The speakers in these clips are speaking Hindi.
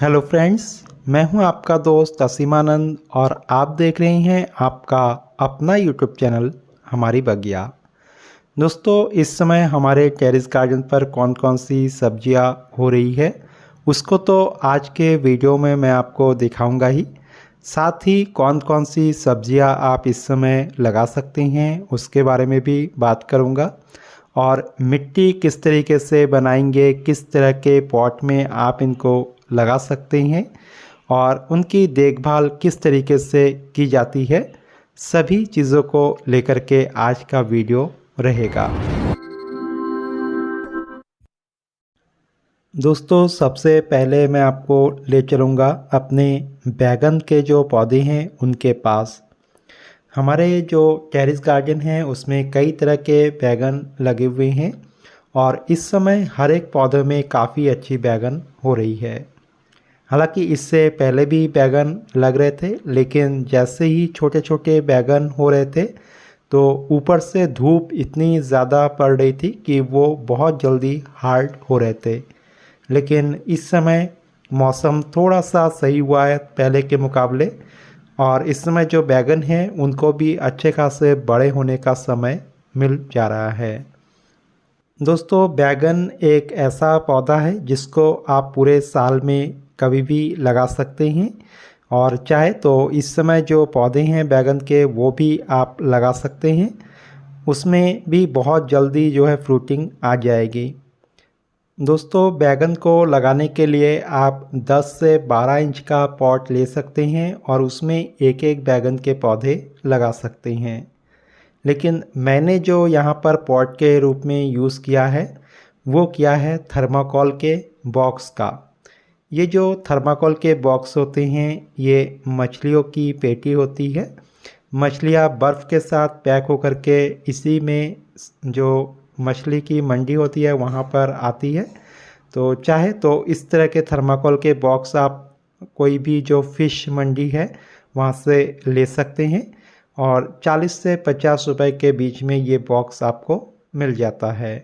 हेलो फ्रेंड्स, मैं हूं आपका दोस्त असीमानंद और आप देख रहे हैं आपका अपना यूट्यूब चैनल हमारी बगिया। दोस्तों, इस समय हमारे टेरेस गार्डन पर कौन कौन सी सब्जियां हो रही है उसको तो आज के वीडियो में मैं आपको दिखाऊंगा ही। साथ ही कौन कौन सी सब्जियां आप इस समय लगा सकते हैं उसके बारे में भी बात करूंगा। और मिट्टी किस तरीके से बनाएंगे, किस तरह के पॉट में आप इनको लगा सकते हैं और उनकी देखभाल किस तरीके से की जाती है, सभी चीज़ों को लेकर के आज का वीडियो रहेगा। दोस्तों, सबसे पहले मैं आपको ले चलूँगा अपने बैगन के जो पौधे हैं उनके पास। हमारे जो टेरेस गार्डन है उसमें कई तरह के बैगन लगे हुए हैं और इस समय हर एक पौधे में काफ़ी अच्छी बैगन हो रही है। हालांकि इससे पहले भी बैगन लग रहे थे, लेकिन जैसे ही छोटे छोटे बैगन हो रहे थे तो ऊपर से धूप इतनी ज़्यादा पड़ रही थी कि वो बहुत जल्दी हार्ड हो रहे थे। लेकिन इस समय मौसम थोड़ा सा सही हुआ है पहले के मुकाबले और इस समय जो बैगन हैं उनको भी अच्छे खासे बड़े होने का समय मिल जा रहा है। दोस्तों, बैगन एक ऐसा पौधा है जिसको आप पूरे साल में कभी भी लगा सकते हैं और चाहे तो इस समय जो पौधे हैं बैगन के वो भी आप लगा सकते हैं। उसमें भी बहुत जल्दी जो है फ्रूटिंग आ जाएगी। दोस्तों, बैगन को लगाने के लिए आप 10 से 12 इंच का पॉट ले सकते हैं और उसमें एक एक बैगन के पौधे लगा सकते हैं। लेकिन मैंने जो यहाँ पर पॉट के रूप में यूज़ किया है वो किया है थर्माकोल के बॉक्स का। ये जो थर्माकोल के बॉक्स होते हैं ये मछलियों की पेटी होती है। मछलियाँ बर्फ़ के साथ पैक होकर के इसी में जो मछली की मंडी होती है वहाँ पर आती है। तो चाहे तो इस तरह के थर्माकोल के बॉक्स आप कोई भी जो फ़िश मंडी है वहाँ से ले सकते हैं और 40 से 50 रुपए के बीच में ये बॉक्स आपको मिल जाता है।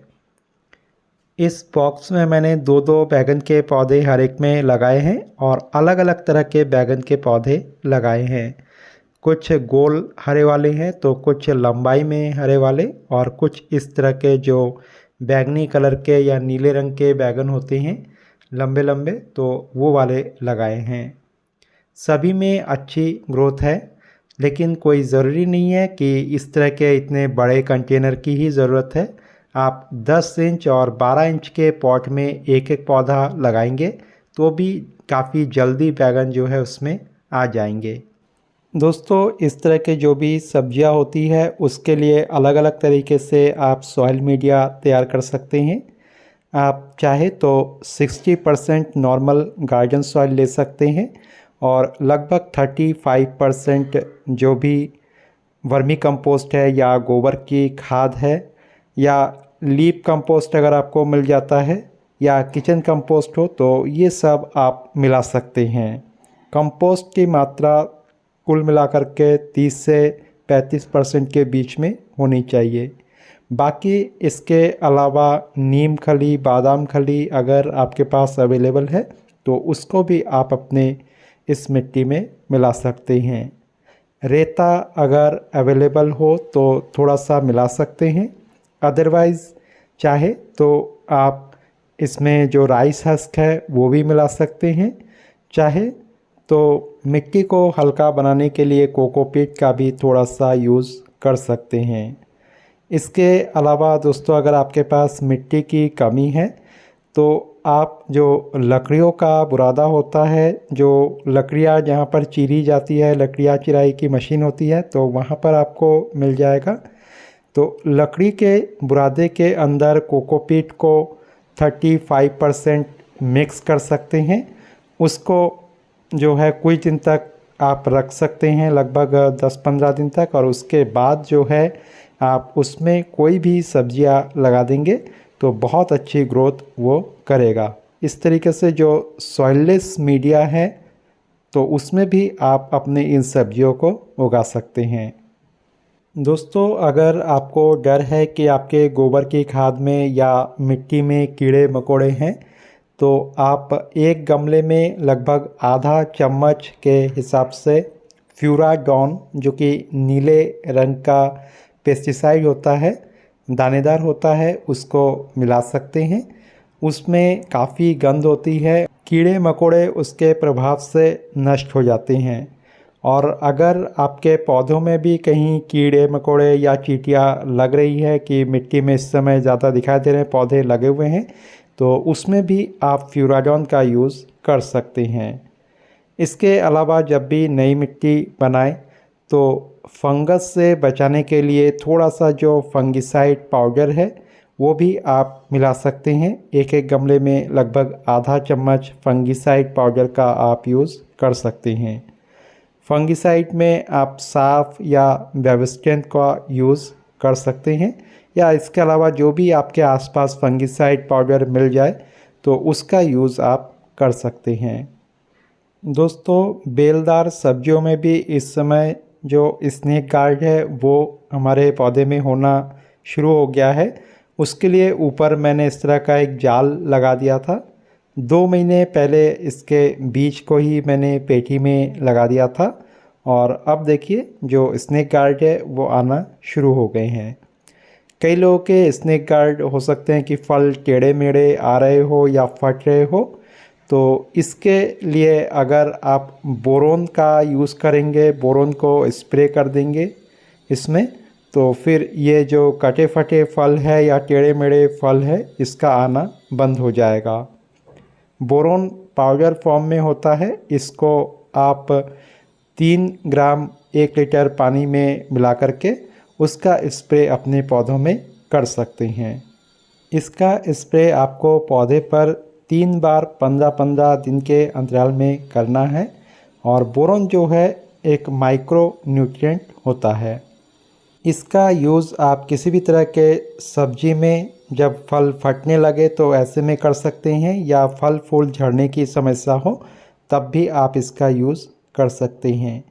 इस बॉक्स में मैंने दो दो बैगन के पौधे हर एक में लगाए हैं और अलग अलग तरह के बैगन के पौधे लगाए हैं। कुछ गोल हरे वाले हैं तो कुछ लंबाई में हरे वाले और कुछ इस तरह के जो बैंगनी कलर के या नीले रंग के बैगन होते हैं लंबे लंबे, तो वो वाले लगाए हैं। सभी में अच्छी ग्रोथ है, लेकिन कोई ज़रूरी नहीं है कि इस तरह के इतने बड़े कंटेनर की ही ज़रूरत है। आप 10 इंच और 12 इंच के पॉट में एक एक पौधा लगाएंगे तो भी काफ़ी जल्दी बैगन जो है उसमें आ जाएंगे। दोस्तों, इस तरह के जो भी सब्जियां होती है उसके लिए अलग अलग तरीके से आप सॉइल मीडिया तैयार कर सकते हैं। आप चाहे तो 60% नॉर्मल गार्डन सॉइल ले सकते हैं और लगभग 35% जो भी वर्मी कंपोस्ट है या गोबर की खाद है या लीफ कंपोस्ट अगर आपको मिल जाता है या किचन कंपोस्ट हो तो ये सब आप मिला सकते हैं। कंपोस्ट की मात्रा कुल मिलाकर के 30 से 35% के बीच में होनी चाहिए। बाकी इसके अलावा नीम खली, बादाम खली अगर आपके पास अवेलेबल है तो उसको भी आप अपने इस मिट्टी में मिला सकते हैं। रेता अगर अवेलेबल हो तो थोड़ा सा मिला सकते हैं, अदरवाइज़ चाहे तो आप इसमें जो राइस हस्क है वो भी मिला सकते हैं। चाहे तो मिट्टी को हल्का बनाने के लिए कोकोपीट का भी थोड़ा सा यूज़ कर सकते हैं। इसके अलावा दोस्तों, अगर आपके पास मिट्टी की कमी है तो आप जो लकड़ियों का बुरादा होता है, जो लकड़ियाँ जहाँ पर चीरी जाती है, लकड़ियाँ चिराई की मशीन होती है, तो वहाँ पर आपको मिल जाएगा। तो लकड़ी के बुरादे के अंदर कोकोपीट को 35% मिक्स कर सकते हैं। उसको जो है कुछ दिन तक आप रख सकते हैं, लगभग 10-15 दिन तक, और उसके बाद जो है आप उसमें कोई भी सब्जियां लगा देंगे तो बहुत अच्छी ग्रोथ वो करेगा। इस तरीके से जो सॉइललेस मीडिया है तो उसमें भी आप अपने इन सब्जियों को उगा सकते हैं। दोस्तों, अगर आपको डर है कि आपके गोबर की खाद में या मिट्टी में कीड़े मकोड़े हैं तो आप एक गमले में लगभग आधा चम्मच के हिसाब से फ्यूराडॉन, जो कि नीले रंग का पेस्टिसाइड होता है, दानेदार होता है, उसको मिला सकते हैं। उसमें काफ़ी गंध होती है, कीड़े मकोड़े उसके प्रभाव से नष्ट हो जाते हैं। और अगर आपके पौधों में भी कहीं कीड़े मकोड़े या चींटियाँ लग रही है कि मिट्टी में इस समय ज़्यादा दिखाई दे रहे हैं, पौधे लगे हुए हैं, तो उसमें भी आप फ्यूराडॉन का यूज़ कर सकते हैं। इसके अलावा जब भी नई मिट्टी बनाएं तो फंगस से बचाने के लिए थोड़ा सा जो फंगिसाइड पाउडर है वो भी आप मिला सकते हैं। एक एक गमले में लगभग आधा चम्मच फंगिसाइड पाउडर का आप यूज़ कर सकते हैं। फंगिसाइड में आप साफ या बेविस्टेन का यूज़ कर सकते हैं, या इसके अलावा जो भी आपके आसपास फंगिसाइड पाउडर मिल जाए तो उसका यूज़ आप कर सकते हैं। दोस्तों, बेलदार सब्जियों में भी इस समय जो स्नेक गार्ड है वो हमारे पौधे में होना शुरू हो गया है। उसके लिए ऊपर मैंने इस तरह का एक जाल लगा दिया था। 2 महीने पहले इसके बीज को ही मैंने पेटी में लगा दिया था, और अब देखिए जो स्नेक गार्ड है वो आना शुरू हो गए हैं। कई लोगों के स्नेक गार्ड हो सकते हैं कि फल टेढ़े मेढ़े आ रहे हो या फट रहे हो, तो इसके लिए अगर आप बोरोन का यूज़ करेंगे, बोरोन को स्प्रे कर देंगे इसमें, तो फिर ये जो कटे फटे फल है या टेढ़े मेढ़े फल है इसका आना बंद हो जाएगा। बोरोन पाउडर फॉर्म में होता है। इसको आप 3 ग्राम 1 लीटर पानी में मिला करके उसका स्प्रे अपने पौधों में कर सकते हैं। इसका स्प्रे आपको पौधे पर 3 बार 15-15 दिन के अंतराल में करना है। और बोरोन जो है एक माइक्रो न्यूट्रिएंट होता है। इसका यूज़ आप किसी भी तरह के सब्जी में जब फल फटने लगे तो ऐसे में कर सकते हैं, या फल फूल झड़ने की समस्या हो तब भी आप इसका यूज़ कर सकते हैं।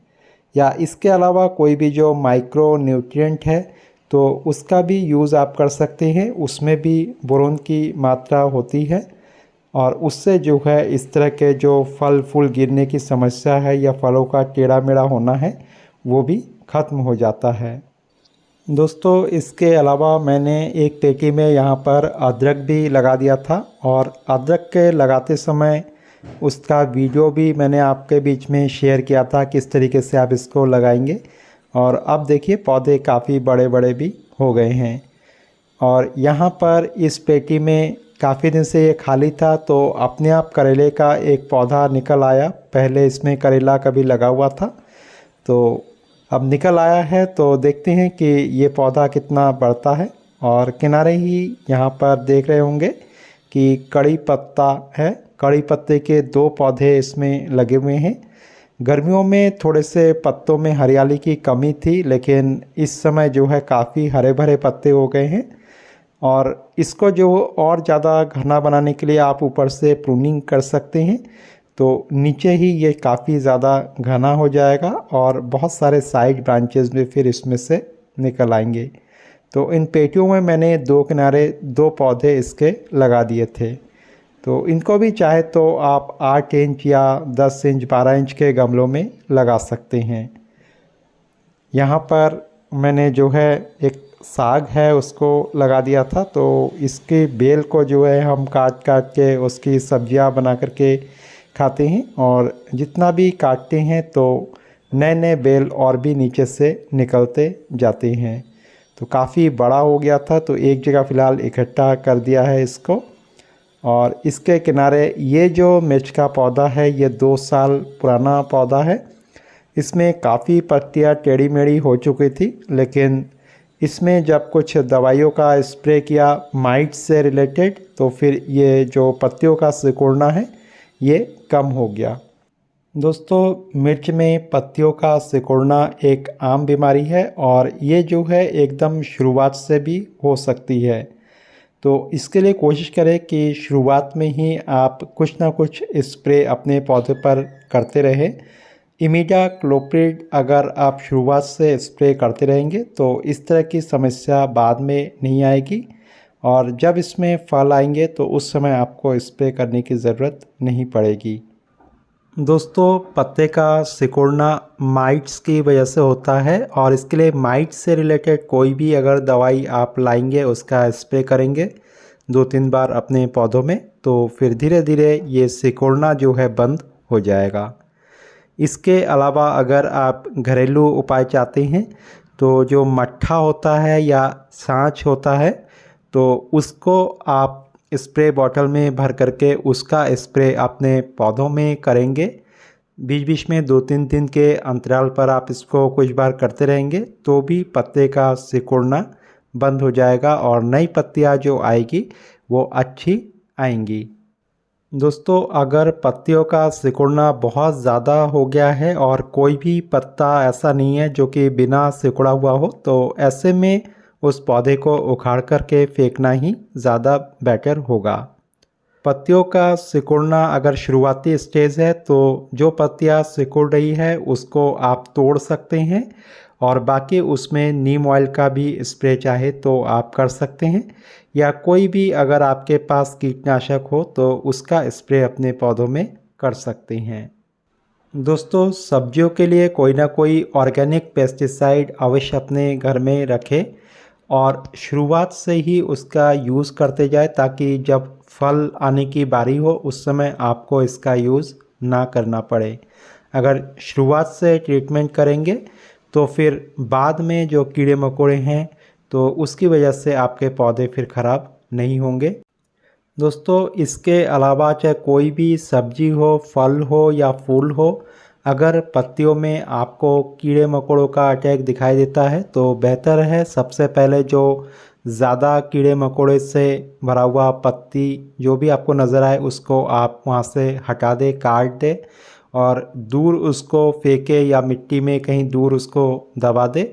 या इसके अलावा कोई भी जो माइक्रो न्यूट्रिएंट है तो उसका भी यूज़ आप कर सकते हैं। उसमें भी बोरोन की मात्रा होती है, और उससे जो है इस तरह के जो फल फूल गिरने की समस्या है या फलों का टेढ़ा मेढ़ा होना है वो भी ख़त्म हो जाता है। दोस्तों, इसके अलावा मैंने एक पेटी में यहाँ पर अदरक भी लगा दिया था, और अदरक के लगाते समय उसका वीडियो भी मैंने आपके बीच में शेयर किया था किस तरीके से आप इसको लगाएंगे। और अब देखिए पौधे काफ़ी बड़े बड़े भी हो गए हैं। और यहाँ पर इस पेटी में काफ़ी दिन से ये खाली था, तो अपने आप करेले का एक पौधा निकल आया। पहले इसमें करेला कभी लगा हुआ था, तो अब निकल आया है। तो देखते हैं कि ये पौधा कितना बढ़ता है। और किनारे ही यहाँ पर देख रहे होंगे कि कड़ी पत्ता है। कड़ी पत्ते के 2 पौधे इसमें लगे हुए हैं। गर्मियों में थोड़े से पत्तों में हरियाली की कमी थी, लेकिन इस समय जो है काफ़ी हरे भरे पत्ते हो गए हैं। और इसको जो और ज़्यादा घना बनाने के लिए आप ऊपर से प्रूनिंग कर सकते हैं, तो नीचे ही ये काफ़ी ज़्यादा घना हो जाएगा और बहुत सारे साइड ब्रांचेस भी फिर इसमें से निकल आएंगे। तो इन पेटियों में मैंने 2 किनारे 2 पौधे इसके लगा दिए थे। तो इनको भी चाहे तो आप 8 इंच या 10 इंच 12 इंच के गमलों में लगा सकते हैं। यहाँ पर मैंने जो है एक साग है उसको लगा दिया था, तो इसके बेल को जो है हम काट काट के उसकी सब्जियाँ बना करके खाते हैं। और जितना भी काटते हैं तो नए नए बेल और भी नीचे से निकलते जाते हैं। तो काफ़ी बड़ा हो गया था, तो एक जगह फ़िलहाल इकट्ठा कर दिया है इसको। और इसके किनारे ये जो मिर्च का पौधा है ये 2 साल पुराना पौधा है। इसमें काफ़ी पत्तियाँ टेढ़ी मेढ़ी हो चुकी थी, लेकिन इसमें जब कुछ दवाइयों का स्प्रे किया माइट से रिलेटेड, तो फिर ये जो पत्तियों का सिकुड़ना है ये कम हो गया। दोस्तों, मिर्च में पत्तियों का सिकुड़ना एक आम बीमारी है, और ये जो है एकदम शुरुआत से भी हो सकती है। तो इसके लिए कोशिश करें कि शुरुआत में ही आप कुछ ना कुछ स्प्रे अपने पौधे पर करते रहें। इमिडाक्लोप्रिड अगर आप शुरुआत से स्प्रे करते रहेंगे तो इस तरह की समस्या बाद में नहीं आएगी। और जब इसमें फल आएंगे तो उस समय आपको स्प्रे करने की ज़रूरत नहीं पड़ेगी। दोस्तों, पत्ते का सिकुड़ना माइट्स की वजह से होता है और इसके लिए माइट्स से रिलेटेड कोई भी अगर दवाई आप लाएंगे उसका स्प्रे करेंगे 2-3 बार अपने पौधों में, तो फिर धीरे धीरे ये सिकुड़ना जो है बंद हो जाएगा। इसके अलावा अगर आप घरेलू उपाय चाहते हैं तो जो मट्ठा होता है या छाछ होता है तो उसको आप स्प्रे बॉटल में भर करके उसका स्प्रे अपने पौधों में करेंगे। बीच बीच में 2-3 दिन के अंतराल पर आप इसको कुछ बार करते रहेंगे तो भी पत्ते का सिकुड़ना बंद हो जाएगा और नई पत्तियां जो आएगी वो अच्छी आएंगी। दोस्तों, अगर पत्तियों का सिकुड़ना बहुत ज़्यादा हो गया है और कोई भी पत्ता ऐसा नहीं है जो कि बिना सिकुड़ा हुआ हो, तो ऐसे में उस पौधे को उखाड़ करके फेंकना ही ज़्यादा बेटर होगा। पत्तियों का सिकुड़ना अगर शुरुआती स्टेज है तो जो पत्तियां सिकुड़ रही है उसको आप तोड़ सकते हैं और बाकी उसमें नीम ऑयल का भी स्प्रे चाहे तो आप कर सकते हैं, या कोई भी अगर आपके पास कीटनाशक हो तो उसका स्प्रे अपने पौधों में कर सकते हैं। दोस्तों, सब्जियों के लिए कोई ना कोई ऑर्गेनिक पेस्टिसाइड अवश्य अपने घर में रखें और शुरुआत से ही उसका यूज़ करते जाए ताकि जब फल आने की बारी हो उस समय आपको इसका यूज़ ना करना पड़े। अगर शुरुआत से ट्रीटमेंट करेंगे तो फिर बाद में जो कीड़े मकोड़े हैं तो उसकी वजह से आपके पौधे फिर ख़राब नहीं होंगे। दोस्तों, इसके अलावा चाहे कोई भी सब्जी हो, फल हो या फूल हो, अगर पत्तियों में आपको कीड़े मकोड़ों का अटैक दिखाई देता है तो बेहतर है सबसे पहले जो ज़्यादा कीड़े मकोड़े से भरा हुआ पत्ती जो भी आपको नज़र आए उसको आप वहाँ से हटा दें, काट दें और दूर उसको फेंके या मिट्टी में कहीं दूर उसको दबा दें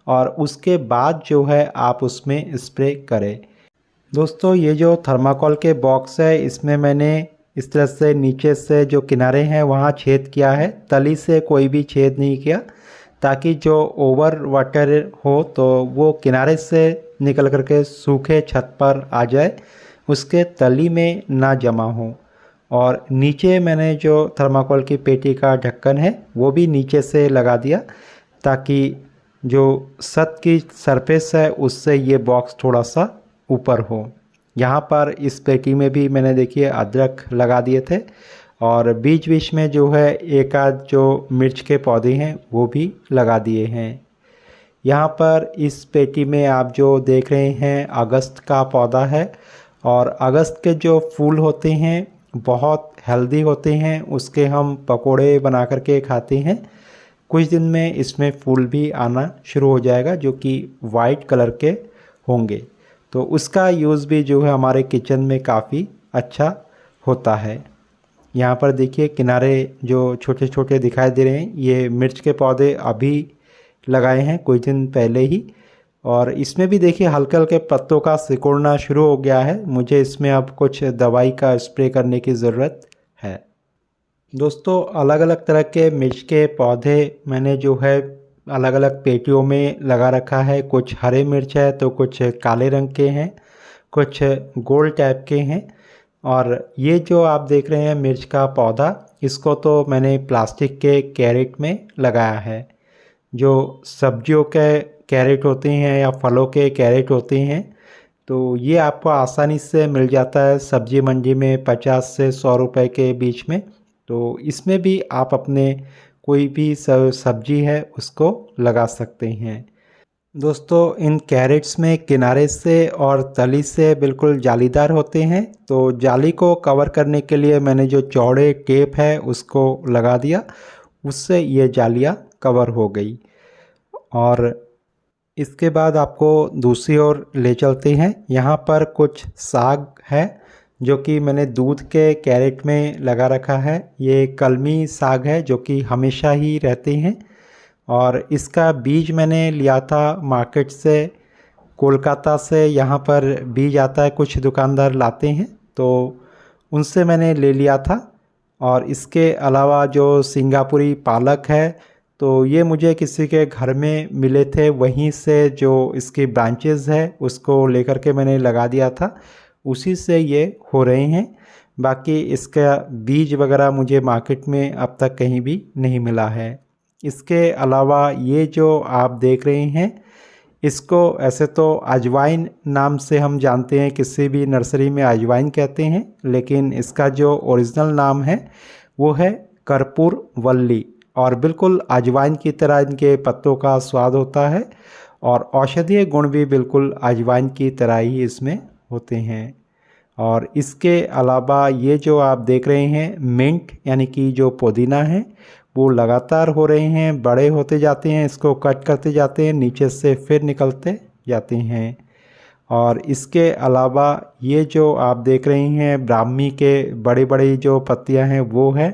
और उसके बाद जो है आप उसमें स्प्रे करें। दोस्तों, ये जो थर्माकोल के बॉक्स है इसमें मैंने इस तरह से नीचे से जो किनारे हैं वहाँ छेद किया है, तली से कोई भी छेद नहीं किया ताकि जो ओवर वाटर हो तो वो किनारे से निकल करके सूखे छत पर आ जाए, उसके तली में ना जमा हो। और नीचे मैंने जो थर्माकोल की पेटी का ढक्कन है वो भी नीचे से लगा दिया ताकि जो छत की सरफेस है उससे ये बॉक्स थोड़ा सा ऊपर हो। यहाँ पर इस पेटी में भी मैंने देखिए अदरक लगा दिए थे और बीच बीच में जो है एक आध जो मिर्च के पौधे हैं वो भी लगा दिए हैं। यहाँ पर इस पेटी में आप जो देख रहे हैं अगस्त का पौधा है और अगस्त के जो फूल होते हैं बहुत हेल्दी होते हैं, उसके हम पकोड़े बना करके खाते हैं। कुछ दिन में इसमें फूल भी आना शुरू हो जाएगा जो कि वाइट कलर के होंगे, तो उसका यूज़ भी जो है हमारे किचन में काफ़ी अच्छा होता है। यहाँ पर देखिए किनारे जो छोटे छोटे दिखाई दे रहे हैं ये मिर्च के पौधे अभी लगाए हैं कुछ दिन पहले ही, और इसमें भी देखिए हल्के हल्के पत्तों का सिकुड़ना शुरू हो गया है। मुझे इसमें अब कुछ दवाई का स्प्रे करने की ज़रूरत है। दोस्तों, अलग अलग तरह के मिर्च के पौधे मैंने जो है अलग अलग पेटियों में लगा रखा है। कुछ हरे मिर्च है तो कुछ काले रंग के हैं, कुछ गोल टाइप के हैं। और ये जो आप देख रहे हैं मिर्च का पौधा, इसको तो मैंने प्लास्टिक के कैरेट में लगाया है। जो सब्जियों के कैरेट होते हैं या फलों के कैरेट होते हैं तो ये आपको आसानी से मिल जाता है सब्जी मंडी में 50 से 100 रुपए के बीच में। तो इसमें भी आप अपने कोई भी सब्जी है उसको लगा सकते हैं। दोस्तों, इन कैरेट्स में किनारे से और तली से बिल्कुल जालीदार होते हैं, तो जाली को कवर करने के लिए मैंने जो चौड़े टेप है उसको लगा दिया, उससे ये जालियाँ कवर हो गई। और इसके बाद आपको दूसरी ओर ले चलते हैं। यहाँ पर कुछ साग है जो कि मैंने दूध के कैरेट में लगा रखा है। ये कलमी साग है जो कि हमेशा ही रहते हैं और इसका बीज मैंने लिया था मार्केट से, कोलकाता से। यहाँ पर बीज आता है, कुछ दुकानदार लाते हैं तो उनसे मैंने ले लिया था। और इसके अलावा जो सिंगापुरी पालक है तो ये मुझे किसी के घर में मिले थे, वहीं से जो इसकी ब्रांचेस है उसको लेकर के मैंने लगा दिया था, उसी से ये हो रहे हैं। बाकी इसका बीज वगैरह मुझे मार्केट में अब तक कहीं भी नहीं मिला है। इसके अलावा ये जो आप देख रहे हैं, इसको ऐसे तो अजवाइन नाम से हम जानते हैं, किसी भी नर्सरी में अजवाइन कहते हैं, लेकिन इसका जो ओरिजिनल नाम है वो है कर्पूरवल्ली। और बिल्कुल अजवाइन की तरह इनके पत्तों का स्वाद होता है और औषधीय गुण भी बिल्कुल अजवाइन की तरह ही इसमें होते हैं। और इसके अलावा ये जो आप देख रहे हैं मिंट यानी कि जो पुदीना है वो लगातार हो रहे हैं, बड़े होते जाते हैं, इसको कट करते जाते हैं, नीचे से फिर निकलते जाते हैं। और इसके अलावा ये जो आप देख रहे हैं ब्राह्मी के बड़े बड़े जो पत्तियां हैं वो है।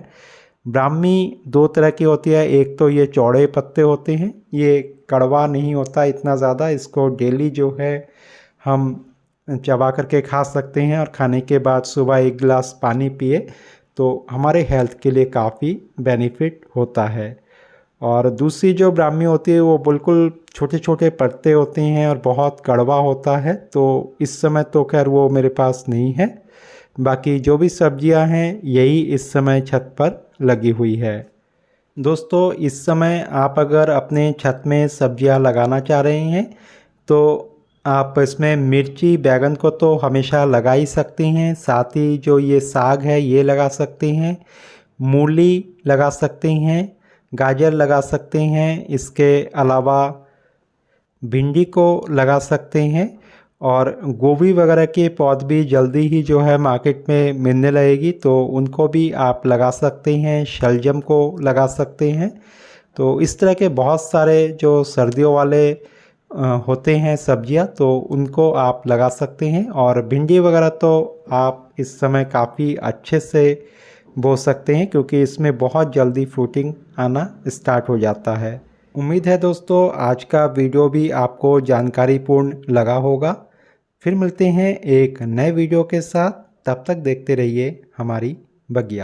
ब्राह्मी दो तरह की होती है, एक तो ये चौड़े पत्ते होते हैं, ये कड़वा नहीं होता इतना ज़्यादा, इसको डेली जो है हम चबा करके खा सकते हैं और खाने के बाद सुबह 1 गिलास पानी पिए तो हमारे हेल्थ के लिए काफ़ी बेनिफिट होता है। और दूसरी जो ब्राह्मी होती है वो बिल्कुल छोटे छोटे पत्ते होते हैं और बहुत कड़वा होता है, तो इस समय तो खैर वो मेरे पास नहीं है। बाकी जो भी सब्जियां हैं यही इस समय छत पर लगी हुई है। दोस्तों, इस समय आप अगर अपने छत में सब्जियां लगाना चाह रहे हैं तो आप इसमें मिर्ची बैगन को तो हमेशा लगा ही सकते हैं, साथ ही जो ये साग है ये लगा सकते हैं, मूली लगा सकते हैं, गाजर लगा सकते हैं, इसके अलावा भिंडी को लगा सकते हैं और गोभी वगैरह के पौधे भी जल्दी ही जो है मार्केट में मिलने लगेगी तो उनको भी आप लगा सकते हैं, शलजम को लगा सकते हैं। तो इस तरह के बहुत सारे जो सर्दियों वाले होते हैं सब्जियां तो उनको आप लगा सकते हैं। और भिंडी वगैरह तो आप इस समय काफ़ी अच्छे से बो सकते हैं क्योंकि इसमें बहुत जल्दी फ्रूटिंग आना स्टार्ट हो जाता है। उम्मीद है दोस्तों आज का वीडियो भी आपको जानकारीपूर्ण लगा होगा। फिर मिलते हैं एक नए वीडियो के साथ, तब तक देखते रहिए हमारी बगिया।